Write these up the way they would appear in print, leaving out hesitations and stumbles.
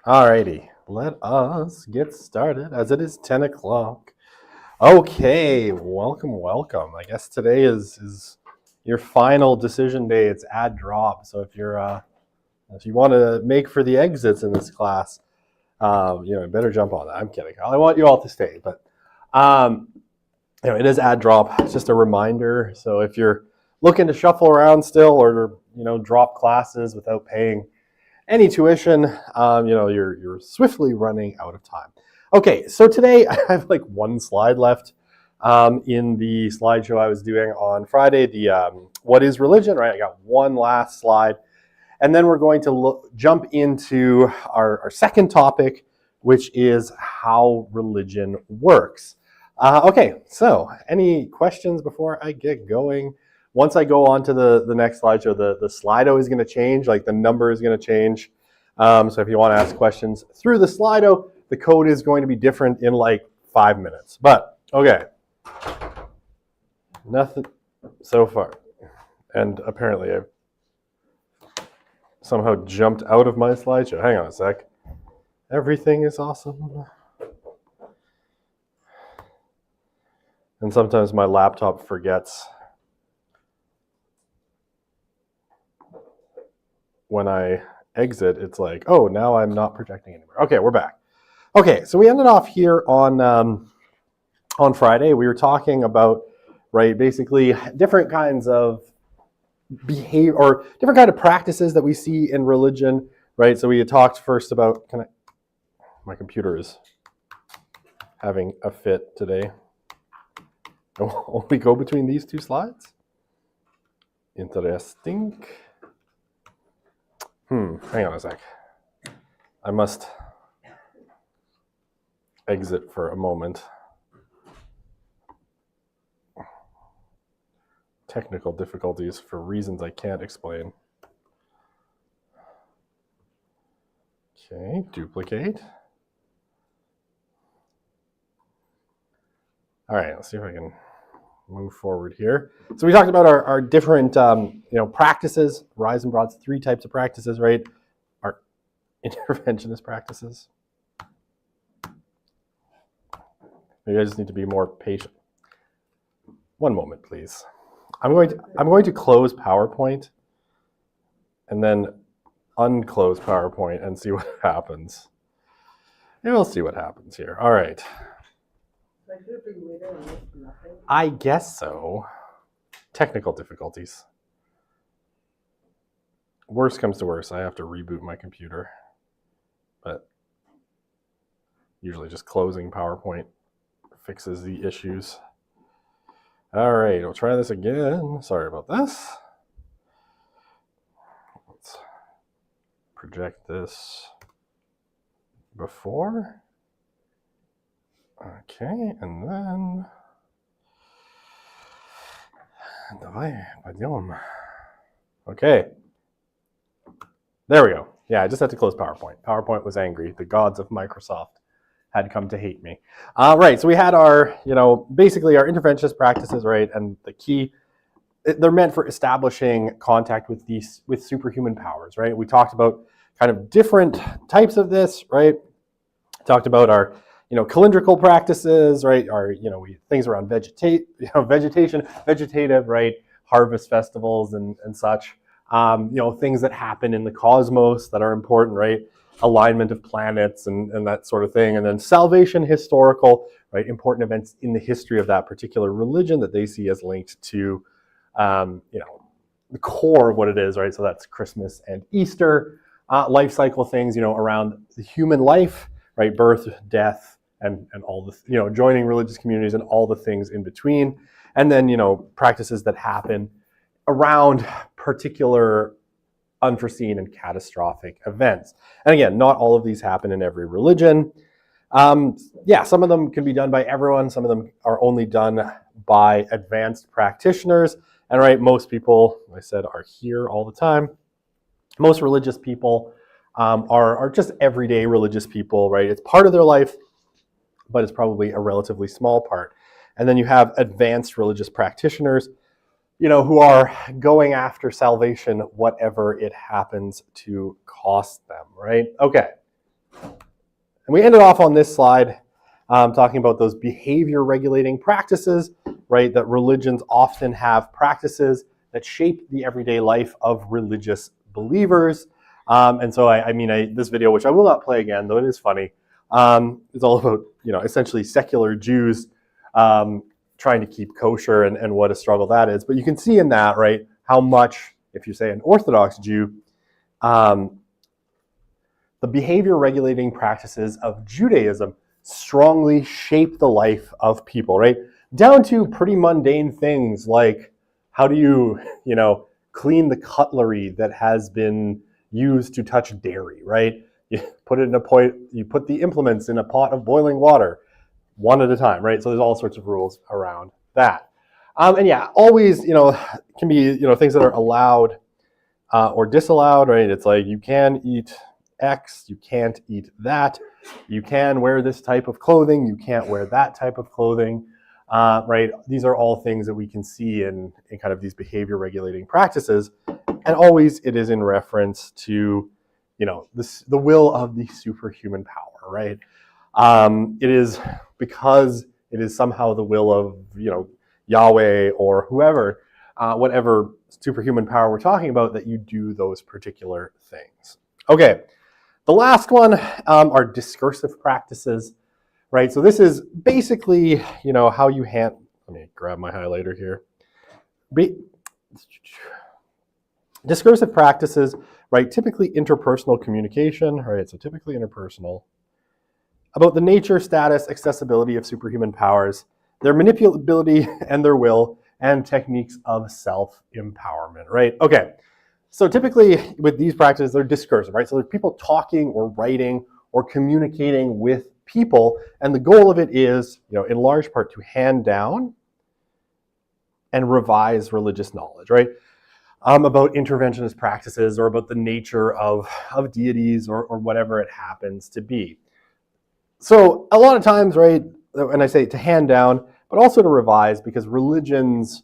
Alrighty, let us get started as it is 10 o'clock. Okay, welcome. I guess today is your final decision day. It's add drop. So if you want to make for the exits in this class, you better jump on that. I'm kidding. I want you all to stay, but um, it is add drop. It's just a reminder. So if you're looking to shuffle around still, or drop classes without paying any tuition, you're swiftly running out of time. Okay, so today I have like one slide left in the slideshow I was doing on Friday, the what is religion, right? I got one last slide, and then we're going to jump into our second topic, which is how religion works. Okay, so any questions before I get going? Once I go on to the next slideshow, the Slido is going to change, like the number is going to change. So if you want to ask questions through the Slido, the code is going to be different in like 5 minutes. But, okay. Nothing so far. And apparently I've somehow jumped out of my slideshow. Hang on a sec. Everything is awesome. And sometimes my laptop forgets when I exit, it's like, oh, now I'm not projecting anymore. Okay, we're back. Okay, so we ended off here on Friday. We were talking about, right, basically different kinds of behavior or different kind of practices that we see in religion, right? So we had talked first about, my computer is having a fit today. Will we go between these two slides? Interesting. Hang on a sec. I must exit for a moment. Technical difficulties for reasons I can't explain. Okay, duplicate. All right, let's see if I can move forward here. So we talked about our different practices. Rise and broad's 3 types of practices, right? Our interventionist practices. Maybe I just need to be more patient. One moment, please. I'm going to close PowerPoint and then unclose PowerPoint and see what happens. And we'll see what happens here. All right. I guess so. Technical difficulties. Worst comes to worst, I have to reboot my computer. But usually just closing PowerPoint fixes the issues. All right, we'll try this again. Sorry about this. Let's project this before. Okay, and then okay, there we go. Yeah, I just had to close PowerPoint. PowerPoint was angry. The gods of Microsoft had come to hate me. Right, so we had our, basically our interventionist practices, right? And the key, they're meant for establishing contact with superhuman powers, right? We talked about kind of different types of this, right? Talked about our calendrical practices, right? Our things around vegetation, vegetative, right? Harvest festivals and such. Things that happen in the cosmos that are important, right? Alignment of planets and that sort of thing. And then salvation, historical, right? Important events in the history of that particular religion that they see as linked to, the core of what it is, right? So that's Christmas and Easter. Life cycle things, around the human life, right? Birth, death, and all the, joining religious communities and all the things in between. And then, practices that happen around particular unforeseen and catastrophic events. And again, not all of these happen in every religion. Some of them can be done by everyone. Some of them are only done by advanced practitioners. And right, most people, like I said, are here all the time. Most religious people are just everyday religious people, right? It's part of their life, but it's probably a relatively small part. And then you have advanced religious practitioners, who are going after salvation, whatever it happens to cost them, right? Okay. And we ended off on this slide talking about those behavior regulating practices, right? That religions often have practices that shape the everyday life of religious believers. And so, this video, which I will not play again, though it is funny, is all about, essentially secular Jews trying to keep kosher and what a struggle that is. But you can see in that, right, how much, if you say an Orthodox Jew, the behavior regulating practices of Judaism strongly shape the life of people, right? Down to pretty mundane things like how do you, clean the cutlery that has been used to touch dairy, right? You put it in you put the implements in a pot of boiling water, one at a time, right? So there's all sorts of rules around that. And yeah, always, can be, things that are allowed or disallowed, right? It's like you can eat X, you can't eat that. You can wear this type of clothing, you can't wear that type of clothing, right? These are all things that we can see in kind of these behavior regulating practices. And always it is in reference to, the will of the superhuman power, right? It is because it is somehow the will of, Yahweh or whoever, whatever superhuman power we're talking about, that you do those particular things. Okay, the last one are discursive practices, right? So this is basically, how you let me grab my highlighter here. Discursive practices, right? Typically interpersonal communication, right? So typically interpersonal, about the nature, status, accessibility of superhuman powers, their manipulability and their will, and techniques of self-empowerment, right? Okay, so typically with these practices, they're discursive, right? So they're people talking or writing or communicating with people, and the goal of it is, in large part to hand down and revise religious knowledge, right? About interventionist practices or about the nature of deities or whatever it happens to be. So a lot of times, right, and I say to hand down, but also to revise, because religions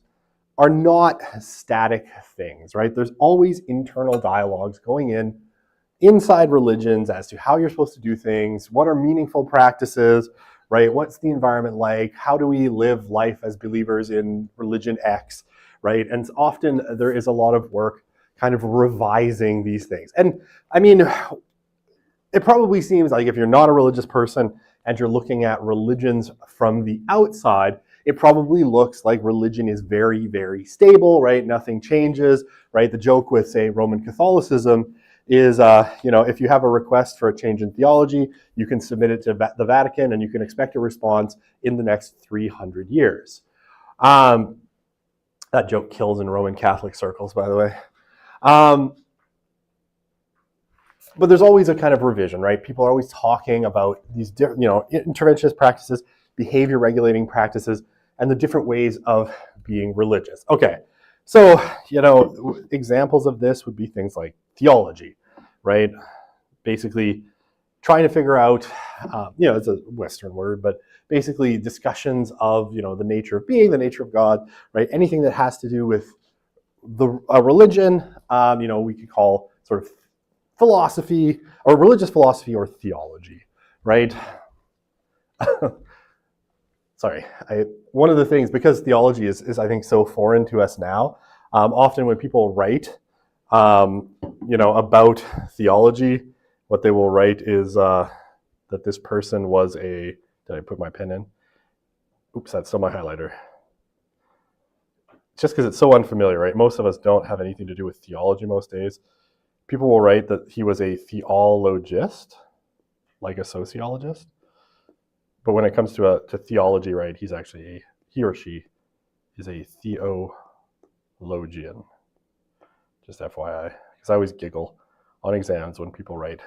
are not static things, right? There's always internal dialogues going inside religions as to how you're supposed to do things, what are meaningful practices, right? What's the environment like? How do we live life as believers in religion X, right? And often there is a lot of work kind of revising these things. And it probably seems like if you're not a religious person and you're looking at religions from the outside, it probably looks like religion is very, very stable, right? Nothing changes, right? The joke with, say, Roman Catholicism is, if you have a request for a change in theology, you can submit it to the Vatican and you can expect a response in the next 300 years. That joke kills in Roman Catholic circles, by the way. But there's always a kind of revision, right? People are always talking about these different, interventionist practices, behavior regulating practices, and the different ways of being religious. Okay, so, examples of this would be things like theology, right? Basically trying to figure out, it's a Western word, but basically discussions of, the nature of being, the nature of God, right? Anything that has to do with a religion, we could call sort of philosophy or religious philosophy or theology, right? Sorry, one of the things, because theology is I think so foreign to us now, often when people write, about theology, what they will write is that this person was did I put my pen in? Oops, that's still my highlighter. Just because it's so unfamiliar, right? Most of us don't have anything to do with theology most days. People will write that he was a theologist, like a sociologist. But when it comes to theology, right, he or she is a theologian. Just FYI, because I always giggle on exams when people write,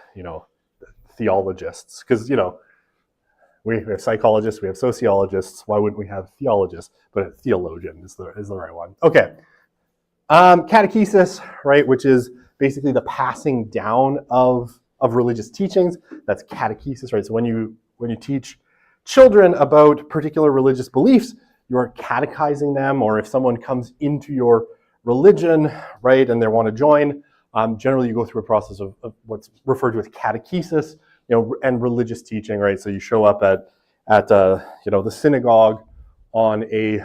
theologists, because, we have psychologists, we have sociologists. Why wouldn't we have theologists? But theologian is the right one. Okay, catechesis, right, which is basically the passing down of religious teachings. That's catechesis, right? So when you teach children about particular religious beliefs, you're catechizing them, or if someone comes into your religion, right, and they want to join, generally you go through a process of what's referred to as catechesis, and religious teaching, right? So you show up at the synagogue on a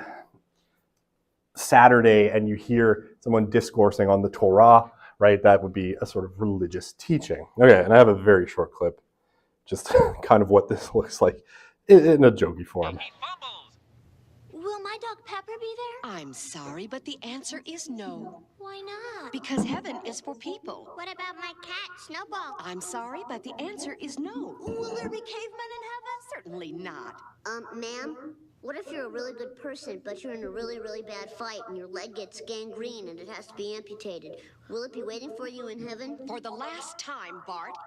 Saturday and you hear someone discoursing on the Torah, right? That would be a sort of religious teaching. Okay, and I have a very short clip, just kind of what this looks like in a jokey form. Will my dog Pepper be there? I'm sorry, but the answer is no. Why not? Because heaven is for people. What about my cat, Snowball? I'm sorry, but the answer is no. Will there be cavemen in heaven? Certainly not. Ma'am, what if you're a really good person, but you're in a really, really bad fight and your leg gets gangrene and it has to be amputated? Will it be waiting for you in heaven? For the last time, Bart.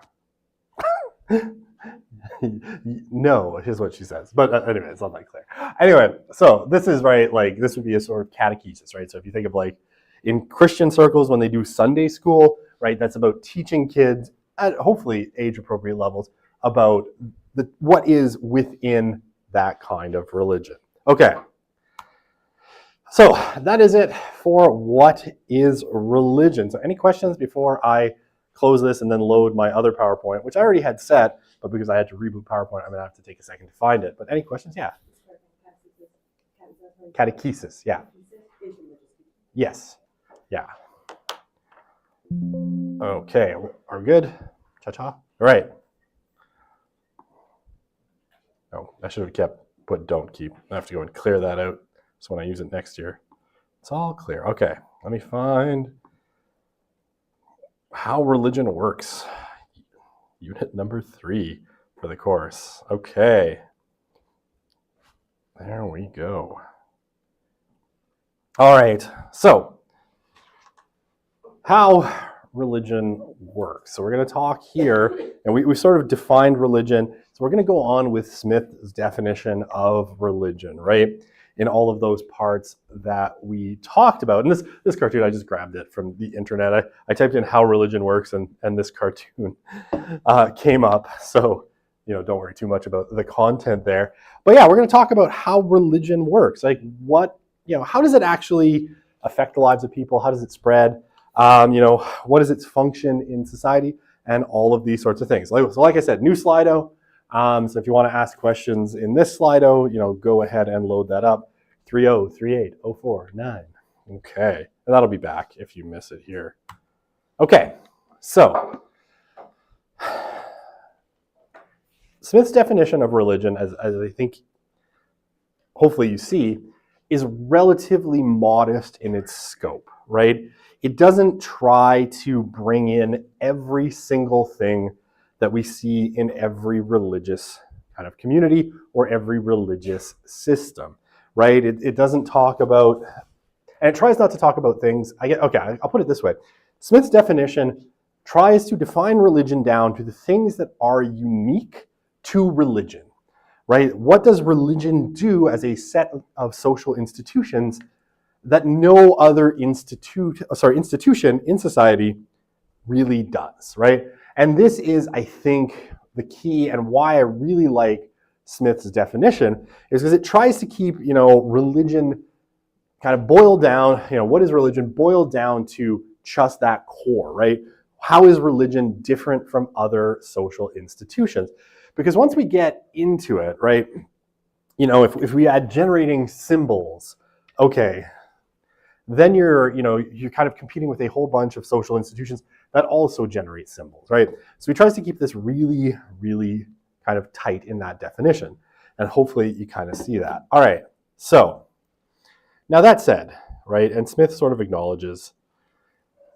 No, is what she says. But anyway, it's not that clear. Anyway, so this is right, like this would be a sort of catechesis, right? So if you think of like in Christian circles when they do Sunday school, right, that's about teaching kids at hopefully age-appropriate levels about what is within that kind of religion. Okay. So that is it for what is religion. So any questions before I close this and then load my other PowerPoint, which I already had set, but because I had to reboot PowerPoint, I'm going to have to take a second to find it. But any questions? Yeah. Catechesis, yeah. Yes. Yeah. Okay, are we good? Cha-cha? All right. Oh, I should have put don't keep. I have to go and clear that out so when I use it next year, it's all clear. Okay, let me find how religion works. Unit number 3 for the course. Okay. There we go. All right, so how religion works. So we're going to talk here, and we sort of defined religion. So we're going to go on with Smith's definition of religion, right? In all of those parts that we talked about. And this cartoon, I just grabbed it from the internet. I typed in how religion works, and this cartoon came up. So, don't worry too much about the content there. But yeah, we're going to talk about how religion works. Like how does it actually affect the lives of people? How does it spread? What is its function in society? And all of these sorts of things. So like I said, new Slido. So if you want to ask questions in this Slido, go ahead and load that up. 30380449. Okay, and that'll be back if you miss it here. Okay, so Smith's definition of religion, as I think hopefully you see, is relatively modest in its scope, right? It doesn't try to bring in every single thing that we see in every religious kind of community or every religious system, right? It doesn't talk about, and it tries not to talk about things, I'll put it this way. Smith's definition tries to define religion down to the things that are unique to religion, right? What does religion do as a set of social institutions that no other institution in society really does, right? And this is, I think, the key and why I really like Smith's definition is because it tries to keep, religion kind of boiled down, what is religion boiled down to just that core, right? How is religion different from other social institutions? Because once we get into it, right, if we add generating symbols, okay, then you're kind of competing with a whole bunch of social institutions that also generate symbols, right? So he tries to keep this really, really kind of tight in that definition. And hopefully you kind of see that. All right, so now that said, right, and Smith sort of acknowledges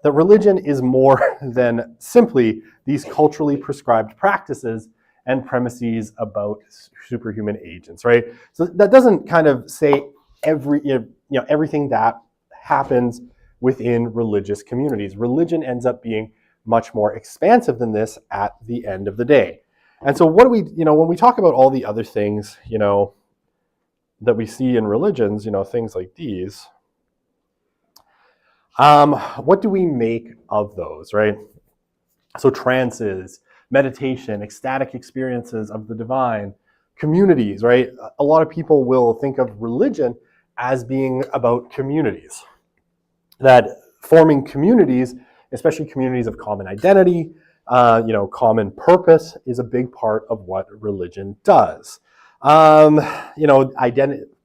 that religion is more than simply these culturally prescribed practices and premises about superhuman agents, right? So that doesn't kind of say everything that happens within religious communities. Religion ends up being much more expansive than this at the end of the day. And so what do we, when we talk about all the other things, that we see in religions, things like these, what do we make of those, right? So trances, meditation, ecstatic experiences of the divine, communities, right? A lot of people will think of religion as being about communities. That forming communities, especially communities of common identity, Common purpose is a big part of what religion does.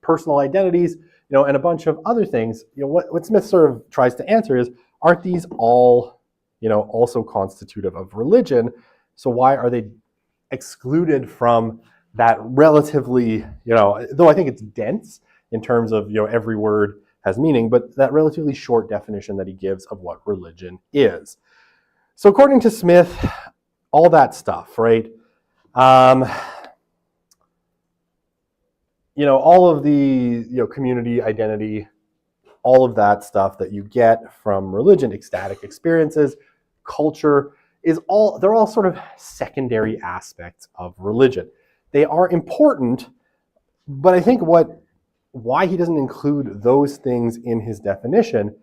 Personal identities, and a bunch of other things. What Smith sort of tries to answer is, aren't these all, also constitutive of religion? So why are they excluded from that relatively, though I think it's dense in terms of, every word has meaning, but that relatively short definition that he gives of what religion is. So according to Smith, all that stuff, right? All of the, community identity, all of that stuff that you get from religion, ecstatic experiences, culture, they're all sort of secondary aspects of religion. They are important, but I think why he doesn't include those things in his definition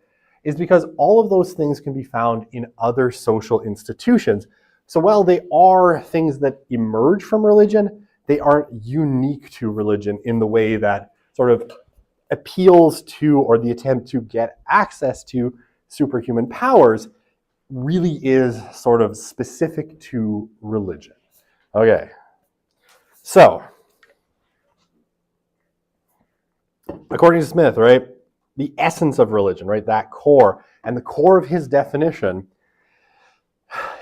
is because all of those things can be found in other social institutions. So while they are things that emerge from religion, they aren't unique to religion in the way that sort of appeals to, or the attempt to get access to, superhuman powers really is sort of specific to religion. Okay, so according to Smith, right, the essence of religion, right, that core, and the core of his definition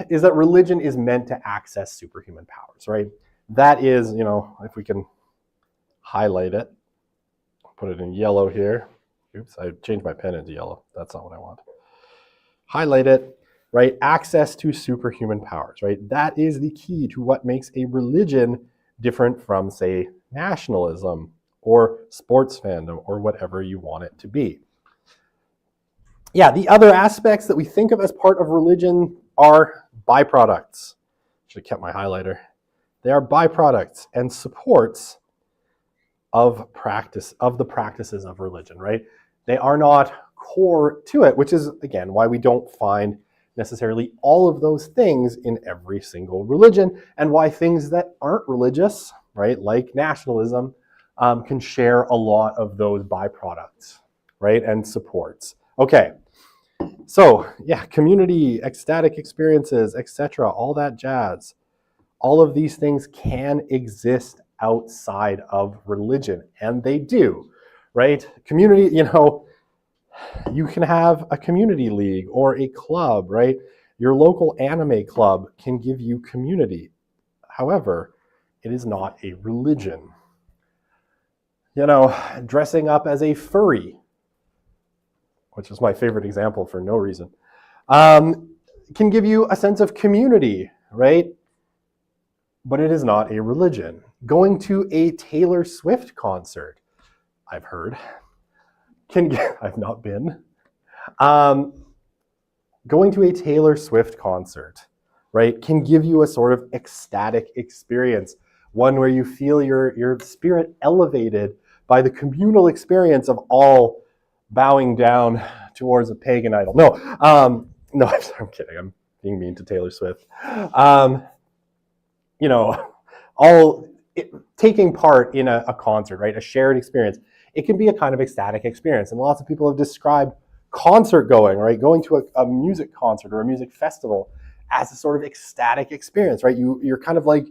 is that religion is meant to access superhuman powers, right? That is, if we can highlight it, put it in yellow here. Oops, I changed my pen into yellow. That's not what I want. Highlight it, right? Access to superhuman powers, right? That is the key to what makes a religion different from, say, nationalism or sports fandom or whatever you want it to be. Yeah, the other aspects that we think of as part of religion are byproducts. Should have kept my highlighter. They are byproducts and supports of the practices of religion, right? They are not core to it, which is, again, why we don't find necessarily all of those things in every single religion, and why things that aren't religious, right, like nationalism, can share a lot of those byproducts, right, and supports. Okay, so yeah, community, ecstatic experiences, etc., all that jazz. All of these things can exist outside of religion, and they do, right? Community, you can have a community league or a club, right? Your local anime club can give you community. However, it is not a religion. Dressing up as a furry, which is my favorite example for no reason, can give you a sense of community, right? But it is not a religion. Going to a Taylor Swift concert, I've heard, I've not been. Going to a Taylor Swift concert, right, can give you a sort of ecstatic experience, one where you feel your spirit elevated by the communal experience of all bowing down towards a pagan idol. No, I'm kidding. I'm being mean to Taylor Swift. Taking part in a concert, right, a shared experience, it can be a kind of ecstatic experience. And lots of people have described concert going, right, going to a music concert or a music festival as a sort of ecstatic experience, right? You're kind of like,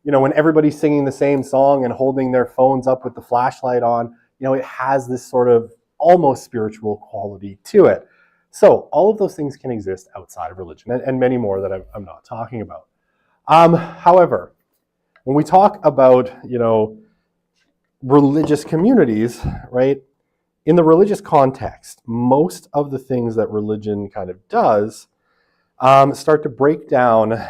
when everybody's singing the same song and holding their phones up with the flashlight on, it has this sort of almost spiritual quality to it. So all of those things can exist outside of religion, and many more that I'm not talking about. However, when we talk about, religious communities, right, in the religious context, most of the things that religion kind of does start to break down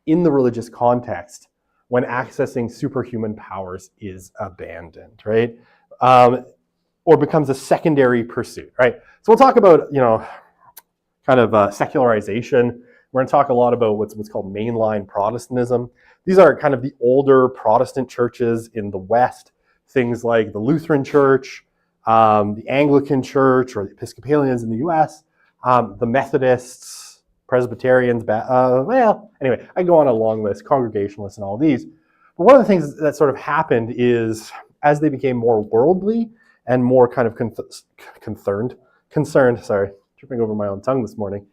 in the religious context when accessing superhuman powers is abandoned, right? Or becomes a secondary pursuit, right? So we'll talk about, kind of secularization. We're going to talk a lot about what's called mainline Protestantism. These are kind of the older Protestant churches in the West, things like the Lutheran Church, the Anglican Church, or the Episcopalians in the US, the Methodists, Presbyterians, anyway, I go on a long list, Congregationalists and all these. But one of the things that sort of happened is, as they became more worldly and more kind of concerned, tripping over my own tongue this morning,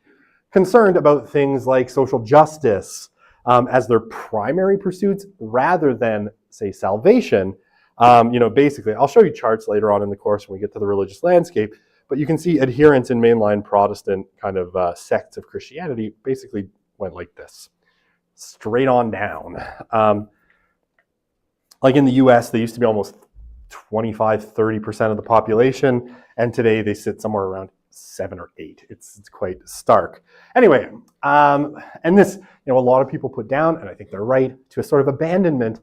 concerned about things like social justice as their primary pursuits rather than, say, salvation. Basically, I'll show you charts later on in the course when we get to the religious landscape, but you can see adherents in mainline Protestant kind of sects of Christianity basically went like this, straight on down. Like in the US, they used to be almost 25-30% of the population, and today they sit somewhere around 7 or 8. It's quite stark. Anyway, and this, a lot of people put down, and I think they're right, to a sort of abandonment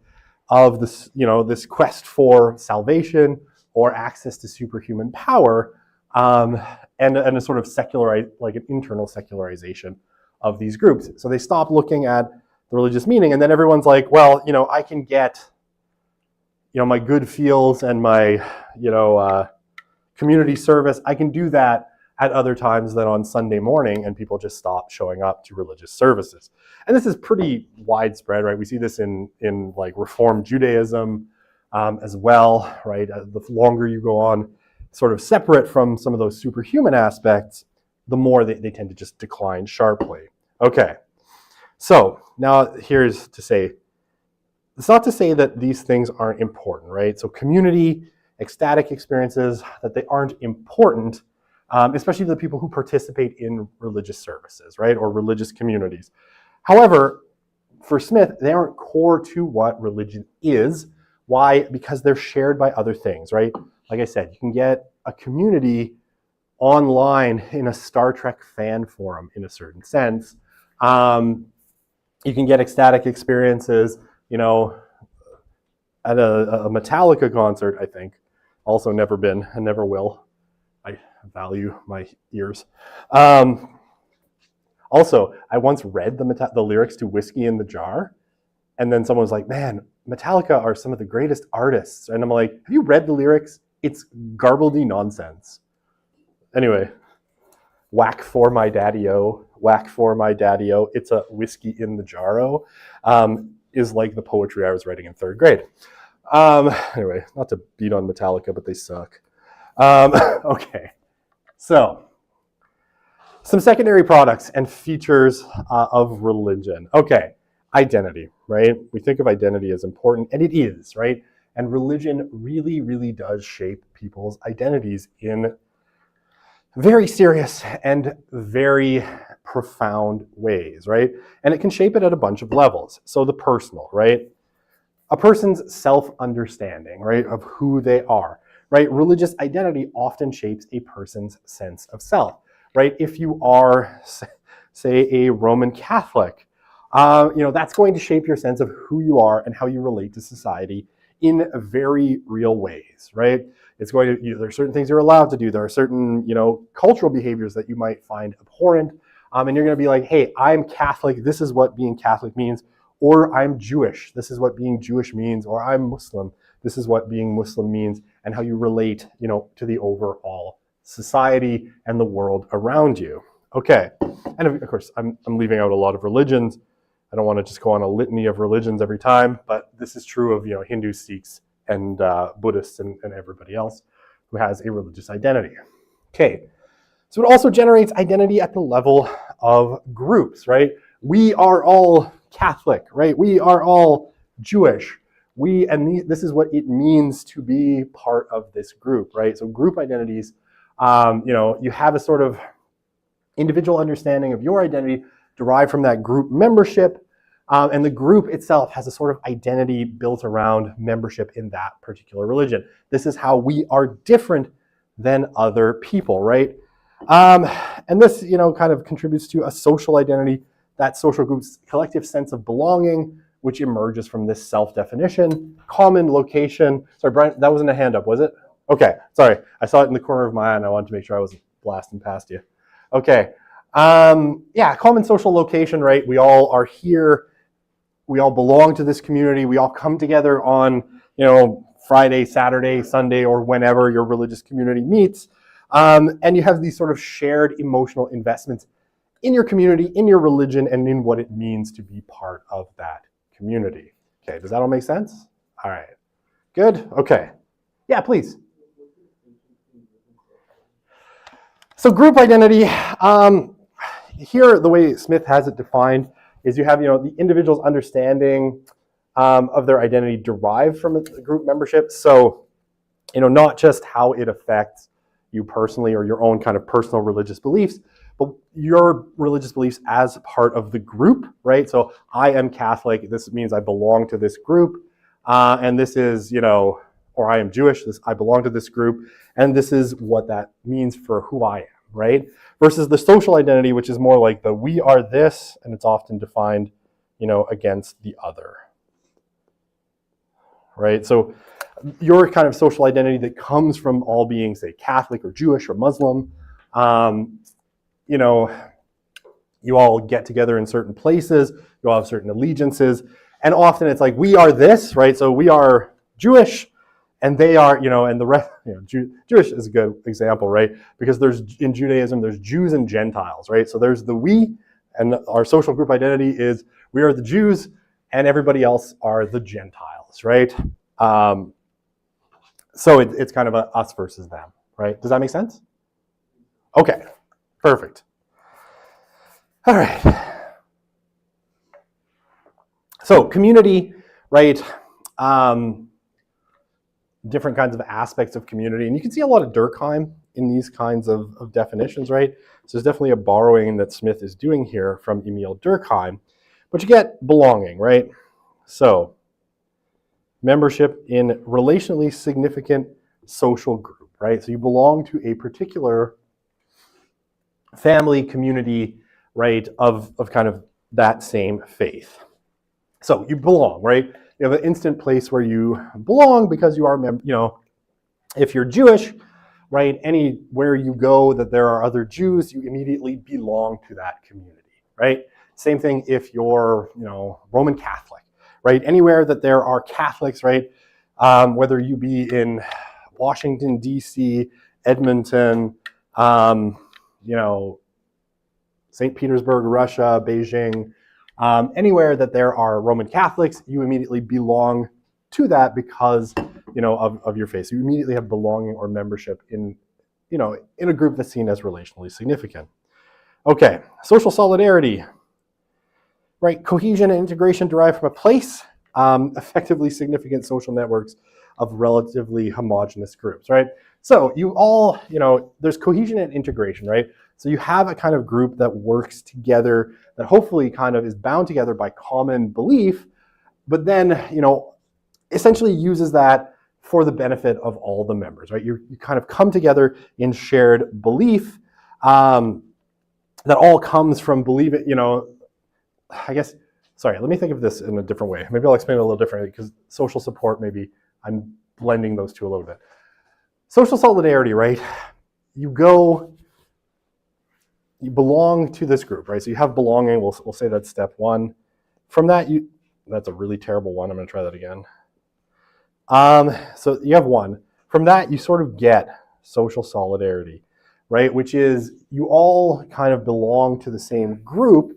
of this, this quest for salvation or access to superhuman power, and a sort of like an internal secularization of these groups. So they stop looking at the religious meaning, and then everyone's like, well, I can get, my good feels and my, community service, I can do that at other times than on Sunday morning, and people just stop showing up to religious services. And this is pretty widespread, right? We see this in like Reform Judaism as well, right? The longer you go on sort of separate from some of those superhuman aspects, the more they tend to just decline sharply. Okay, so now here's to say, it's not to say that these things aren't important, right? So community, ecstatic experiences, that they aren't important, especially to the people who participate in religious services, right? Or religious communities. However, for Smith, they aren't core to what religion is. Why? Because they're shared by other things, right? Like I said, you can get a community online in a Star Trek fan forum in a certain sense. You can get ecstatic experiences, at a Metallica concert, I think. Also never been and never will. I value my ears. Also, I once read the lyrics to Whiskey in the Jar, and then someone was like, man, Metallica are some of the greatest artists. And I'm like, have you read the lyrics? It's garbledy nonsense. Anyway, whack for my daddy-o, whack for my daddy-o, it's a whiskey in the jar-o, is like the poetry I was writing in 3rd grade. Anyway, not to beat on Metallica, but they suck. Okay, so some secondary products and features of religion. Okay, identity, right? We think of identity as important, and it is, right? And religion really, really does shape people's identities in very serious and very profound ways, right? And it can shape it at a bunch of levels. So the personal, right? A person's self-understanding, right, of who they are, right? Religious identity often shapes a person's sense of self, right? If you are, say, a Roman Catholic, that's going to shape your sense of who you are and how you relate to society in very real ways, right? It's going to, there are certain things you're allowed to do. There are certain, cultural behaviors that you might find abhorrent. And you're going to be like, hey, I'm Catholic. This is what being Catholic means. Or I'm Jewish. This is what being Jewish means. Or I'm Muslim. This is what being Muslim means, and how you relate, to the overall society and the world around you. Okay. And of course, I'm leaving out a lot of religions. I don't want to just go on a litany of religions every time, but this is true of, Hindus, Sikhs, and Buddhists and everybody else who has a religious identity. Okay, so it also generates identity at the level of groups, right? We are all Catholic, right? We are all Jewish. This is what it means to be part of this group, right? So group identities, you have a sort of individual understanding of your identity derived from that group membership. And the group itself has a sort of identity built around membership in that particular religion. This is how we are different than other people, right? And this, kind of contributes to a social identity, that social group's collective sense of belonging, which emerges from this self-definition, common location. Sorry, Brian, that wasn't a hand up, was it? Okay, sorry. I saw it in the corner of my eye and I wanted to make sure I wasn't blasting past you. Okay. Common social location, right? We all are here. We all belong to this community. We all come together on, Friday, Saturday, Sunday, or whenever your religious community meets. And you have these sort of shared emotional investments in your community, in your religion, and in what it means to be part of that community. Okay, does that all make sense? All right, good, okay. Yeah, please. So group identity, here, the way Smith has it defined is you have, the individual's understanding of their identity derived from a group membership. So, not just how it affects you personally or your own kind of personal religious beliefs, but your religious beliefs as part of the group, right? So I am Catholic. This means I belong to this group. And this is, or I am Jewish. I belong to this group. And this is what that means for who I am, right? Versus the social identity, which is more like the we are this, and it's often defined, against the other, right? So your kind of social identity that comes from all being, say, Catholic or Jewish or Muslim, you all get together in certain places, you all have certain allegiances, and often it's like, we are this, right? So we are Jewish, and they are, and the rest, Jewish is a good example, right? Because in Judaism, there's Jews and Gentiles, right? So there's the we, and our social group identity is we are the Jews, and everybody else are the Gentiles, right? So it's kind of a us versus them, right? Does that make sense? Okay, perfect. All right. So community, right? Different kinds of aspects of community. And you can see a lot of Durkheim in these kinds of definitions, right? So there's definitely a borrowing that Smith is doing here from Emil Durkheim. But you get belonging, right? So membership in relationally significant social group, right? So you belong to a particular family, community, right, of kind of that same faith. So you belong, right? You have an instant place where you belong because you are, if you're Jewish, right, anywhere you go that there are other Jews, you immediately belong to that community, right? Same thing if you're, Roman Catholic, right? Anywhere that there are Catholics, right, whether you be in Washington, D.C., Edmonton, St. Petersburg, Russia, Beijing, anywhere that there are Roman Catholics, you immediately belong to that because, of your faith. So you immediately have belonging or membership in a group that's seen as relationally significant. Okay, social solidarity, right? Cohesion and integration derived from a place, effectively significant social networks of relatively homogenous groups, right? So you all, there's cohesion and integration, right? So you have a kind of group that works together, that hopefully kind of is bound together by common belief, but then, essentially uses that for the benefit of all the members, right? You kind of come together in shared belief that all comes from believing, let me think of this in a different way. Maybe I'll explain it a little differently because social support, maybe I'm blending those two a little bit. Social solidarity, right? You belong to this group, right? So you have belonging. We'll say that's step one. From that, that's a really terrible one. I'm going to try that again. So you have one. From that, you sort of get social solidarity, right? Which is you all kind of belong to the same group.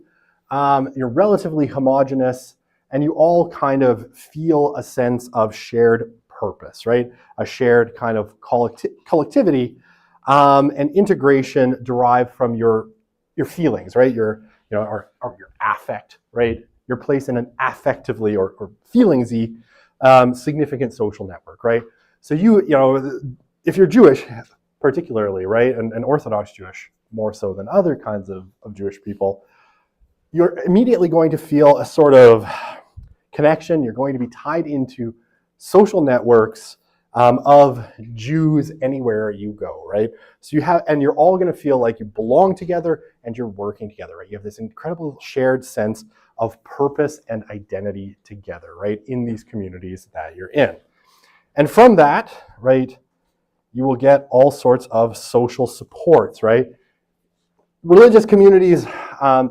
You're relatively homogenous, and you all kind of feel a sense of shared purpose, right? A shared kind of collectivity and integration derived from your feelings, right? Your affect, right? Your place in an affectively or feelingsy significant social network, right? So if you're Jewish, particularly, right, and Orthodox Jewish more so than other kinds of Jewish people, you're immediately going to feel a sort of connection. You're going to be tied into social networks of Jews anywhere you go, right? So you're all going to feel like you belong together and you're working together, right? You have this incredible shared sense of purpose and identity together, right, in these communities that you're in. And from that, right, you will get all sorts of social supports, right? Religious communities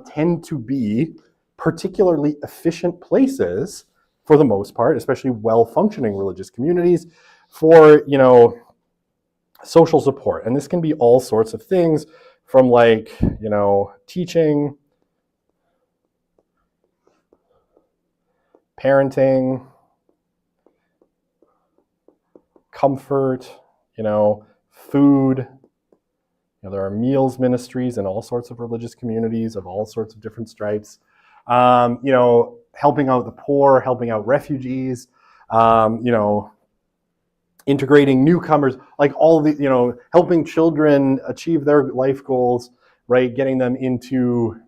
tend to be particularly efficient places for the most part, especially well-functioning religious communities, for social support. And this can be all sorts of things from teaching, parenting, comfort, food, there are meals ministries in all sorts of religious communities of all sorts of different stripes. Helping out the poor, helping out refugees, integrating newcomers, like all the, helping children achieve their life goals, right? Getting them into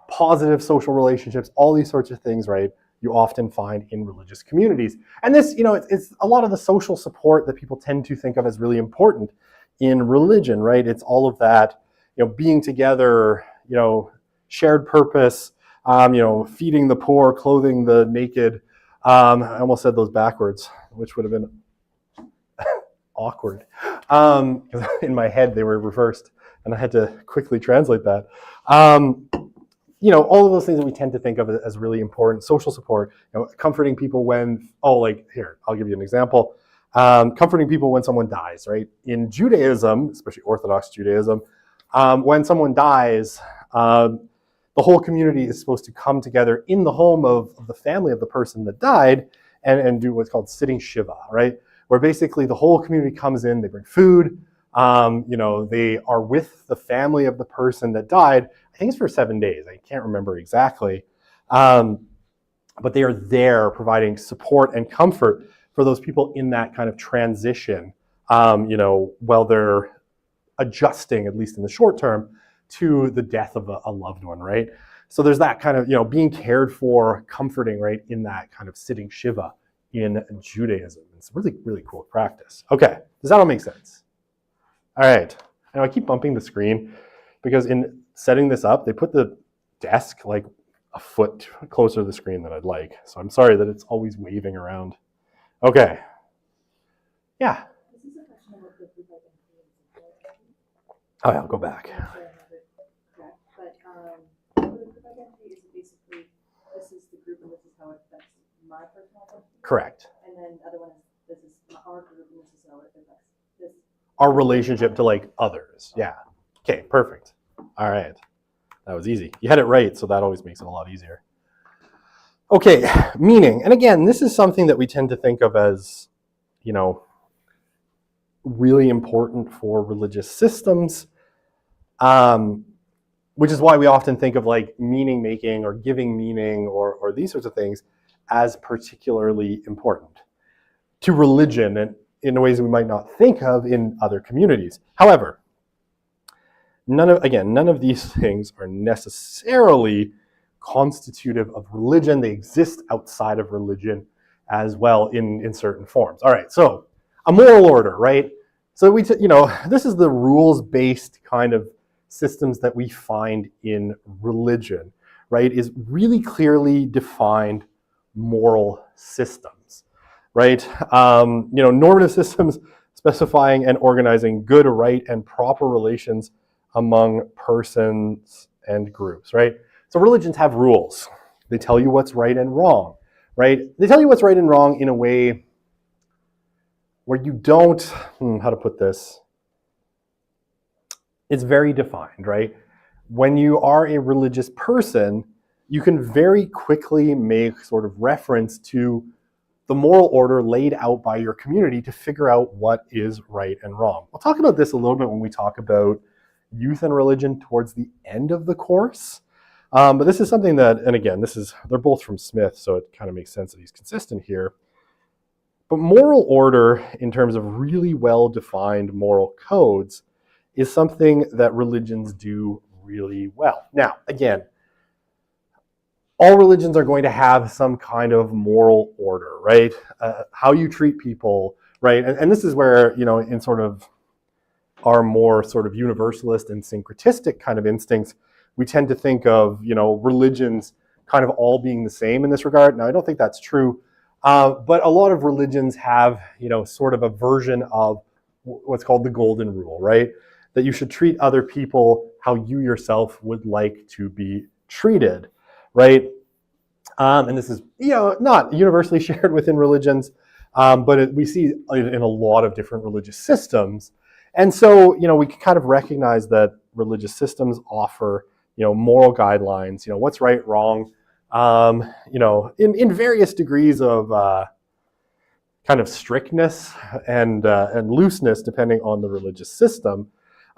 positive social relationships, all these sorts of things, right? You often find in religious communities. And this, it's a lot of the social support that people tend to think of as really important in religion, right? It's all of that, being together, shared purpose, feeding the poor, clothing the naked. I almost said those backwards, which would have been awkward. Because in my head they were reversed, and I had to quickly translate that. All of those things that we tend to think of as really important. Social support, comforting people when, here, I'll give you an example. Comforting people when someone dies, right? In Judaism, especially Orthodox Judaism, when someone dies, the whole community is supposed to come together in the home of the family of the person that died and do what's called sitting Shiva, right? Where basically the whole community comes in, they bring food, they are with the family of the person that died. I think it's for 7 days. I can't remember exactly. But they are there providing support and comfort for those people in that kind of transition, while they're adjusting, at least in the short term, to the death of a loved one, right? So there's that kind of, being cared for, comforting, right, in that kind of sitting Shiva in Judaism. It's a really, really cool practice. Okay, does that all make sense? All right, I keep bumping the screen because in setting this up, they put the desk like a foot closer to the screen than I'd like. So I'm sorry that it's always waving around. Okay, yeah. This is a question about the group identity. Oh, yeah, I'll go back. But the group identity is basically, this is the group and this is how it affects my personal identity. Correct. And then the other one is, this is our group and this is how it affects this. Our relationship to like others. Yeah. Okay, perfect. All right. That was easy. You had it right, so that always makes it a lot easier. Okay, meaning. And again, this is something that we tend to think of as, really important for religious systems, which is why we often think of like meaning making or giving meaning or these sorts of things as particularly important to religion and in ways we might not think of in other communities. However, none of these things are necessarily constitutive of religion. They exist outside of religion as well in certain forms. All right, so a moral order, right? So this is the rules-based kind of systems that we find in religion, right? Is really clearly defined moral systems, right? Normative systems specifying and organizing good, right, and proper relations among persons and groups, right? So religions have rules. They tell you what's right and wrong, right? They tell you what's right and wrong in a way where you don't, how to put this? It's very defined, right? When you are a religious person, you can very quickly make sort of reference to the moral order laid out by your community to figure out what is right and wrong. We'll talk about this a little bit when we talk about youth and religion towards the end of the course. But this is something that, and again, they're both from Smith, so it kind of makes sense that he's consistent here. But moral order, in terms of really well-defined moral codes, is something that religions do really well. Now, again, all religions are going to have some kind of moral order, right? How you treat people, right? And this is where, in sort of our more sort of universalist and syncretistic kind of instincts, we tend to think of, religions kind of all being the same in this regard. Now, I don't think that's true, but a lot of religions have, sort of a version of what's called the golden rule, right? That you should treat other people how you yourself would like to be treated, right? And this is, not universally shared within religions, but we see in a lot of different religious systems. And so, we can kind of recognize that religious systems offer, moral guidelines, what's right, wrong, in various degrees of kind of strictness and looseness, depending on the religious system.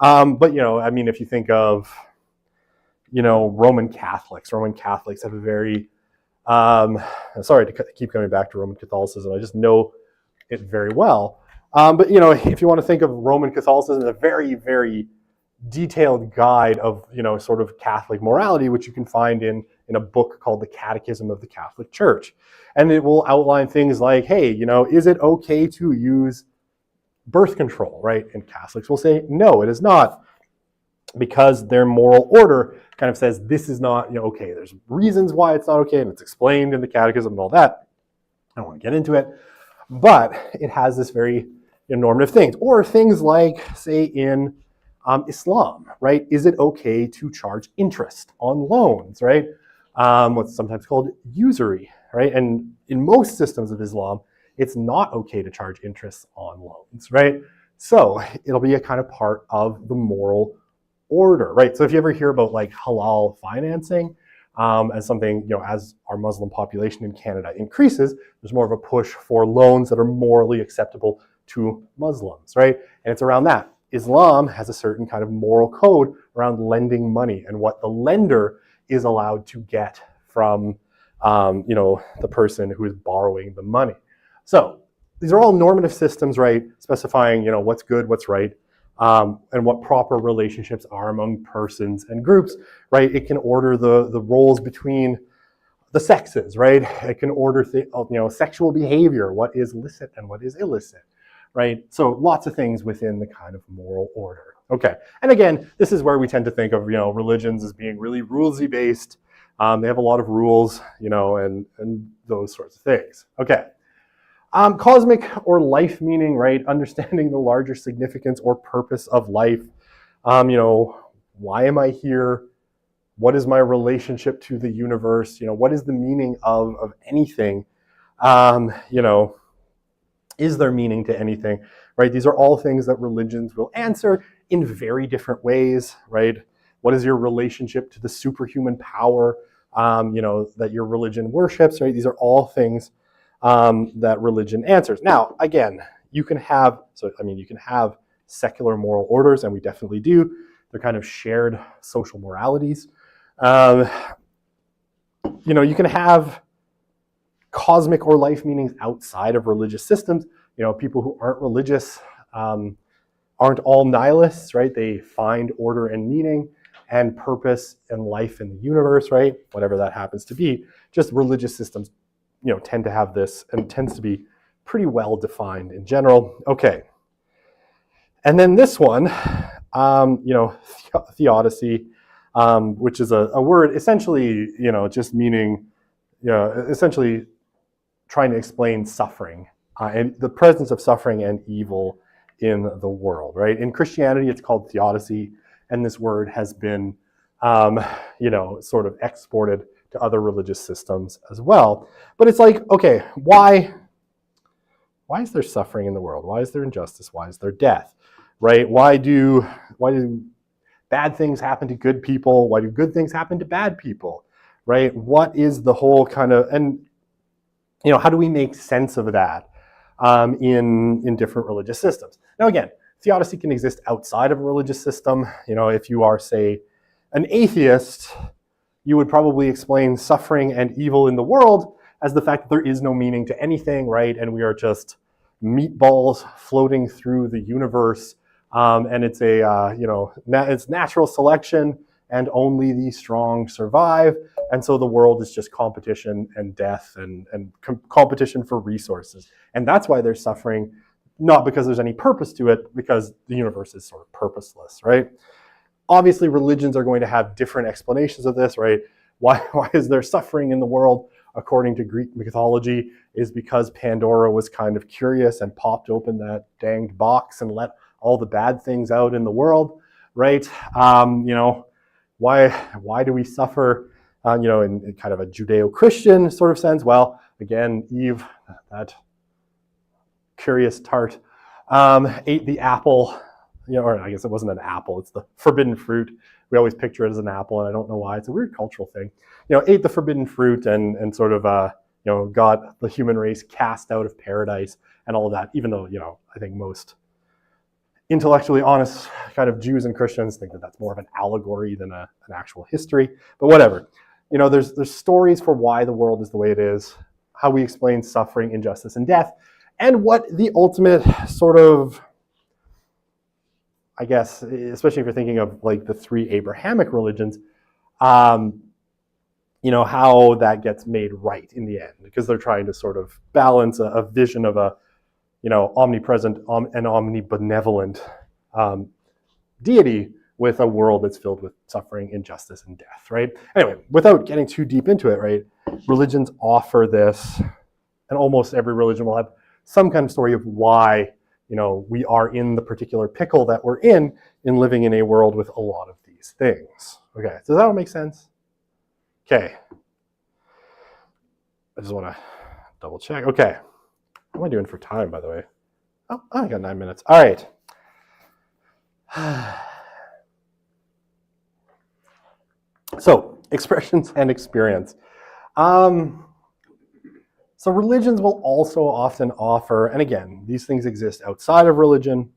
But, I mean, if you think of, Roman Catholics have a very, sorry to keep coming back to Roman Catholicism. I just know it very well. But, if you want to think of Roman Catholicism as a very, very detailed guide of, sort of Catholic morality, which you can find in a book called The Catechism of the Catholic Church. And it will outline things like, hey, is it okay to use birth control, right? And Catholics will say, no, it is not, because their moral order kind of says this is not okay. There's reasons why it's not okay, and it's explained in the Catechism and all that. I don't want to get into it, but it has this very normative things. Or things like, say, in Islam, right? Is it okay to charge interest on loans, right? What's sometimes called usury, right? And in most systems of Islam, it's not okay to charge interest on loans, right? So it'll be a kind of part of the moral order, right? So if you ever hear about like halal financing as something, as our Muslim population in Canada increases, there's more of a push for loans that are morally acceptable to Muslims, right? And it's around that. Islam has a certain kind of moral code around lending money and what the lender is allowed to get from, the person who is borrowing the money. So these are all normative systems, right? Specifying, what's good, what's right, and what proper relationships are among persons and groups, right? It can order the roles between the sexes, right? It can order sexual behavior, what is licit and what is illicit, right? So lots of things within the kind of moral order. Okay, and again, this is where we tend to think of religions as being really rulesy based. They have a lot of rules, and those sorts of things. Okay. Cosmic or life meaning, right? Understanding the larger significance or purpose of life. Why am I here? What is my relationship to the universe? What is the meaning of anything? Is there meaning to anything, right? These are all things that religions will answer in very different ways, right? What is your relationship to the superhuman power, that your religion worships, right? These are all things that religion answers. Now, again, you can have secular moral orders, and we definitely do. They're kind of shared social moralities. You can have cosmic or life meanings outside of religious systems. People who aren't religious aren't all nihilists, right? They find order and meaning and purpose and life in the universe, right? Whatever that happens to be. Just religious systems tend to have this, and tends to be pretty well defined in general. Okay. And then this one, theodicy, which is a word essentially, just meaning, essentially trying to explain suffering and the presence of suffering and evil in the world, right? In Christianity, it's called theodicy, and this word has been, sort of exported to other religious systems as well. But it's like, okay, why is there suffering in the world? Why is there injustice? Why is there death? Right? Why do bad things happen to good people? Why do good things happen to bad people? Right? What is the whole kind of, and how do we make sense of that in different religious systems? Now again, theodicy can exist outside of a religious system. If you are, say, an atheist, you would probably explain suffering and evil in the world as the fact that there is no meaning to anything, right? And we are just meatballs floating through the universe, and it's it's natural selection, and only the strong survive. And so the world is just competition and death and competition for resources. And that's why there's suffering, not because there's any purpose to it, because the universe is sort of purposeless, right? Obviously, religions are going to have different explanations of this, right? Why is there suffering in the world? According to Greek mythology, is because Pandora was kind of curious and popped open that danged box and let all the bad things out in the world, right? Why do we suffer, in kind of a Judeo-Christian sort of sense? Well, again, Eve, that curious tart, ate the apple. Or I guess it wasn't an apple, it's the forbidden fruit. We always picture it as an apple, and I don't know why. It's a weird cultural thing. Ate the forbidden fruit and sort of, got the human race cast out of paradise and all of that, even though, I think most intellectually honest kind of Jews and Christians think that that's more of an allegory than an actual history, but whatever. There's stories for why the world is the way it is, how we explain suffering, injustice, and death, and what the ultimate sort of, I guess, especially if you're thinking of like the three Abrahamic religions, how that gets made right in the end, because they're trying to sort of balance a vision of a, omnipresent and omnibenevolent deity with a world that's filled with suffering, injustice, and death, right? Anyway, without getting too deep into it, right, religions offer this, and almost every religion will have some kind of story of why, we are in the particular pickle that we're in living in a world with a lot of these things. Okay, does that all make sense? Okay. I just want to double check. Okay. What am I doing for time, by the way? Oh, I got 9 minutes. All right. So, expressions and experience. So religions will also often offer, and again, these things exist outside of religion,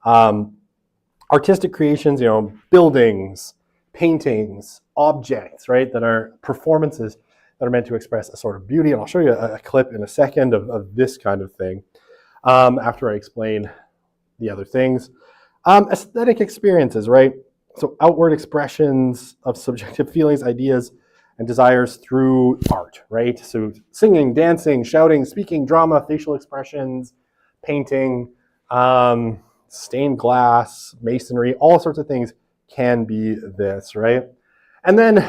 artistic creations, buildings, paintings, objects, right, that are performances that are meant to express a sort of beauty. And I'll show you a clip in a second of this kind of thing after I explain the other things. Aesthetic experiences, right? So outward expressions of subjective feelings, ideas, and desires through art, right? So singing, dancing, shouting, speaking, drama, facial expressions, painting, stained glass, masonry, all sorts of things can be this, right? And then,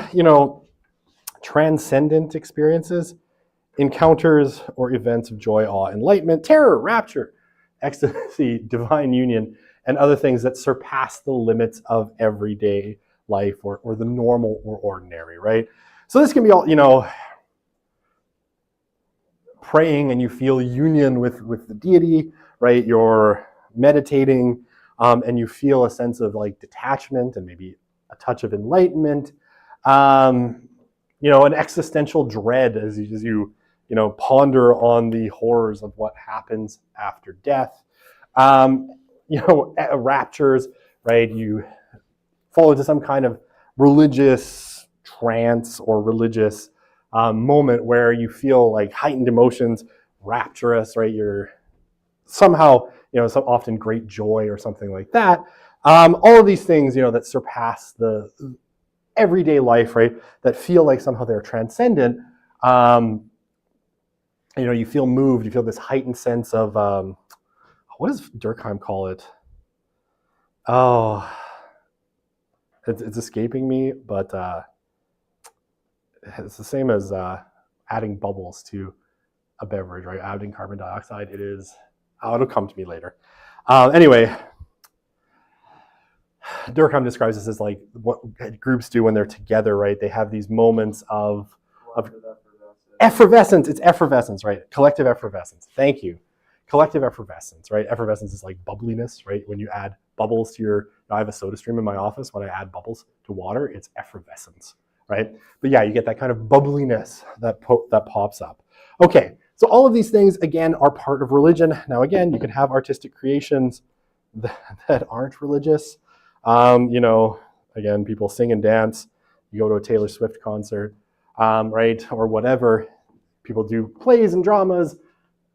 transcendent experiences, encounters or events of joy, awe, enlightenment, terror, rapture, ecstasy, divine union, and other things that surpass the limits of everyday life or the normal or ordinary, right? So this can be all, praying and you feel union with the deity, right? You're meditating and you feel a sense of like detachment and maybe a touch of enlightenment, an existential dread as you ponder on the horrors of what happens after death. Raptures, right? You fall into some kind of religious trance or religious moment where you feel like heightened emotions, rapturous, right? You're somehow, some often great joy or something like that. All of these things, that surpass the everyday life, right? That feel like somehow they're transcendent. You feel moved. You feel this heightened sense of, what does Durkheim call it? Oh, it's escaping me, but it's the same as adding bubbles to a beverage, right? Adding carbon dioxide. It'll come to me later. Anyway, Durkheim describes this as like what groups do when they're together, right? They have these moments of effervescence. It's effervescence, right? Collective effervescence. Thank you. Collective effervescence, right? Effervescence is like bubbliness, right? When you add bubbles to I have a soda stream in my office. When I add bubbles to water, it's effervescence, right? But yeah, you get that kind of bubbliness that pops up. Okay, so all of these things, again, are part of religion. Now, again, you can have artistic creations that aren't religious. Again, people sing and dance. You go to a Taylor Swift concert, right, or whatever. People do plays and dramas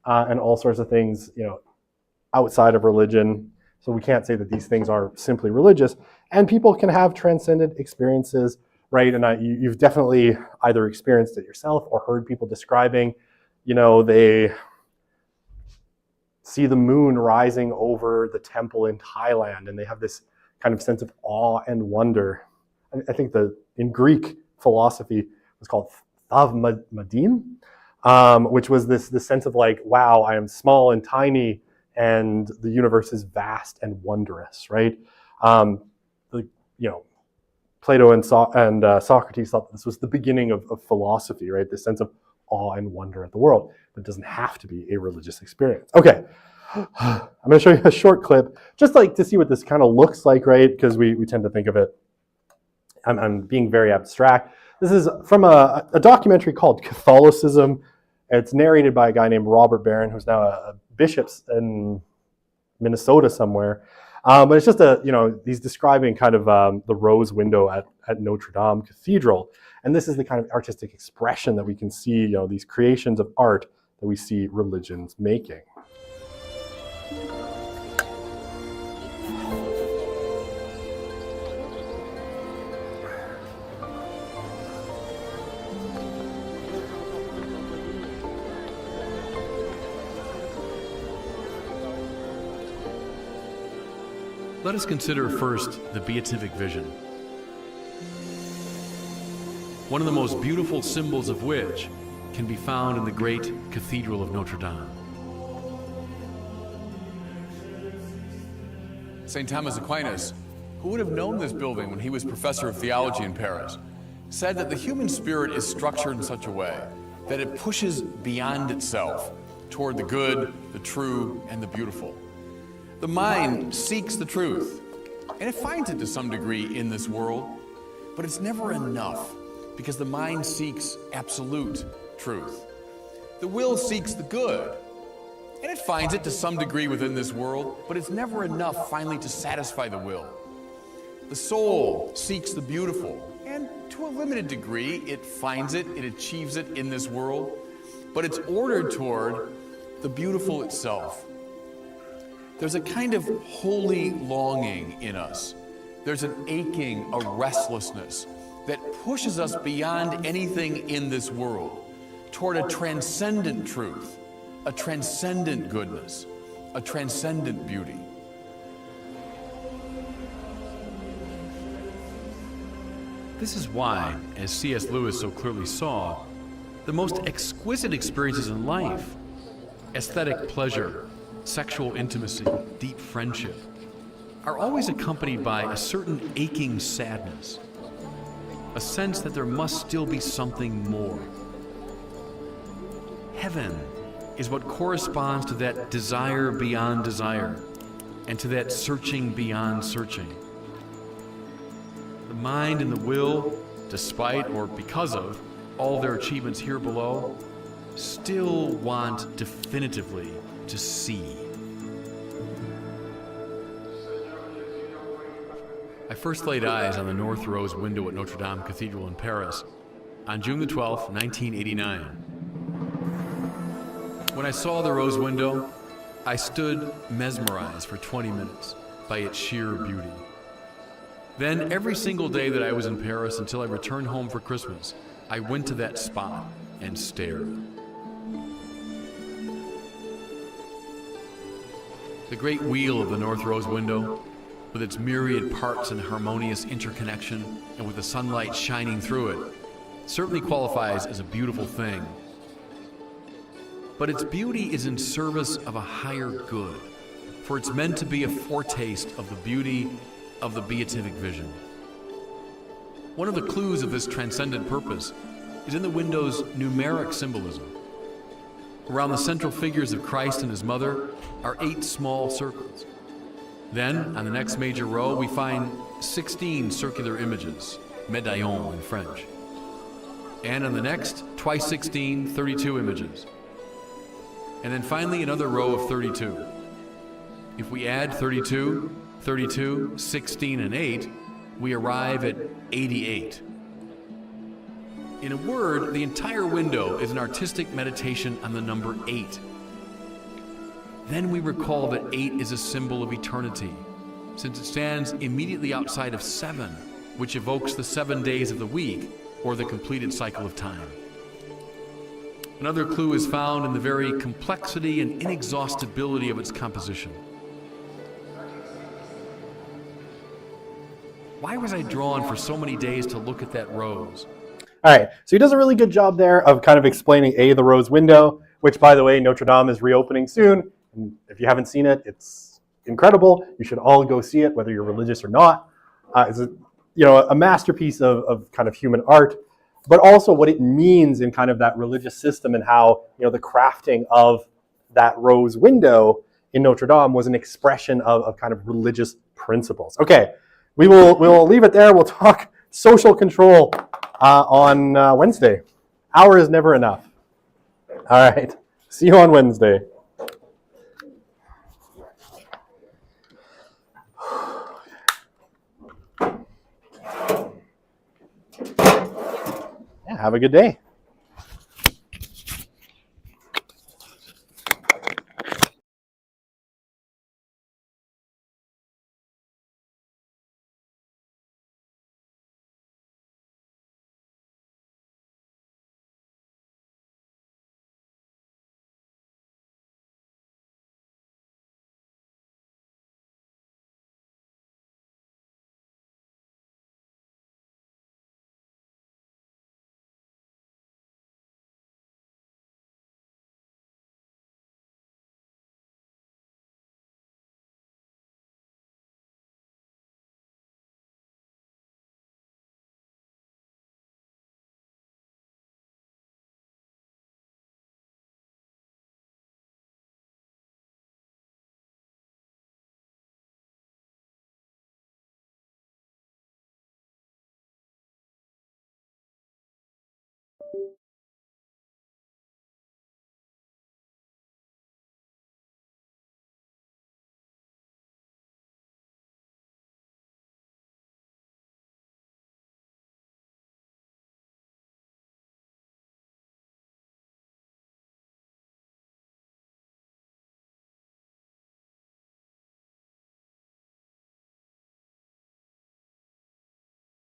and all sorts of things, outside of religion. So we can't say that these things are simply religious. And people can have transcendent experiences, right? And you've definitely either experienced it yourself or heard people describing, they see the moon rising over the temple in Thailand, and they have this kind of sense of awe and wonder. I think in Greek philosophy it was called thavmadin, which was this sense of like, wow, I am small and tiny, and the universe is vast and wondrous, right? Plato and Socrates thought that this was the beginning of philosophy, right? This sense of awe and wonder at the world, but it doesn't have to be a religious experience. Okay, I'm going to show you a short clip, just like to see what this kind of looks like, right? Because we tend to think of it, I'm being very abstract. This is from a documentary called Catholicism. It's narrated by a guy named Robert Barron, who's now a bishop in Minnesota somewhere. But it's just he's describing kind of the rose window at Notre Dame Cathedral. And this is the kind of artistic expression that we can see, these creations of art that we see religions making. Let us consider first the beatific vision, one of the most beautiful symbols of which can be found in the great Cathedral of Notre Dame. St. Thomas Aquinas, who would have known this building when he was professor of theology in Paris, said that the human spirit is structured in such a way that it pushes beyond itself toward the good, the true, and the beautiful. The mind seeks the truth, and it finds it to some degree in this world, but it's never enough because the mind seeks absolute truth. The will seeks the good, and it finds it to some degree within this world, but it's never enough finally to satisfy the will. The soul seeks the beautiful, and to a limited degree, it finds it, it achieves it in this world, but it's ordered toward the beautiful itself. There's a kind of holy longing in us. There's an aching, a restlessness that pushes us beyond anything in this world toward a transcendent truth, a transcendent goodness, a transcendent beauty. This is why, as C.S. Lewis so clearly saw, the most exquisite experiences in life, aesthetic pleasure, sexual intimacy, deep friendship, are always accompanied by a certain aching sadness, a sense that there must still be something more. Heaven is what corresponds to that desire beyond desire and to that searching beyond searching. The mind and the will, despite or because of all their achievements here below, still want definitively to see. I first laid eyes on the North Rose window at Notre Dame Cathedral in Paris on June the 12th, 1989. When I saw the rose window, I stood mesmerized for 20 minutes by its sheer beauty. Then, every single day that I was in Paris until I returned home for Christmas, I went to that spot and stared. The great wheel of the North Rose window, with its myriad parts in harmonious interconnection and with the sunlight shining through it, certainly qualifies as a beautiful thing. But its beauty is in service of a higher good, for it's meant to be a foretaste of the beauty of the beatific vision. One of the clues of this transcendent purpose is in the window's numeric symbolism. Around the central figures of Christ and his mother are 8 small circles. Then, on the next major row, we find 16 circular images, médaillons in French. And on the next, twice 16, 32 images. And then finally, another row of 32. If we add 32, 32, 16, and 8, we arrive at 88. In a word, the entire window is an artistic meditation on the number 8. Then we recall that 8 is a symbol of eternity, since it stands immediately outside of 7, which evokes the 7 days of the week, or the completed cycle of time. Another clue is found in the very complexity and inexhaustibility of its composition. Why was I drawn for so many days to look at that rose? All right, so he does a really good job there of kind of explaining the rose window, which, by the way, Notre Dame is reopening soon. And if you haven't seen it, it's incredible. You should all go see it, whether you're religious or not. It's a masterpiece of kind of human art, but also what it means in kind of that religious system and how the crafting of that rose window in Notre Dame was an expression of kind of religious principles. Okay, we'll leave it there. We'll talk social control on Wednesday. Hour is never enough. All right, see you on Wednesday. have a good day.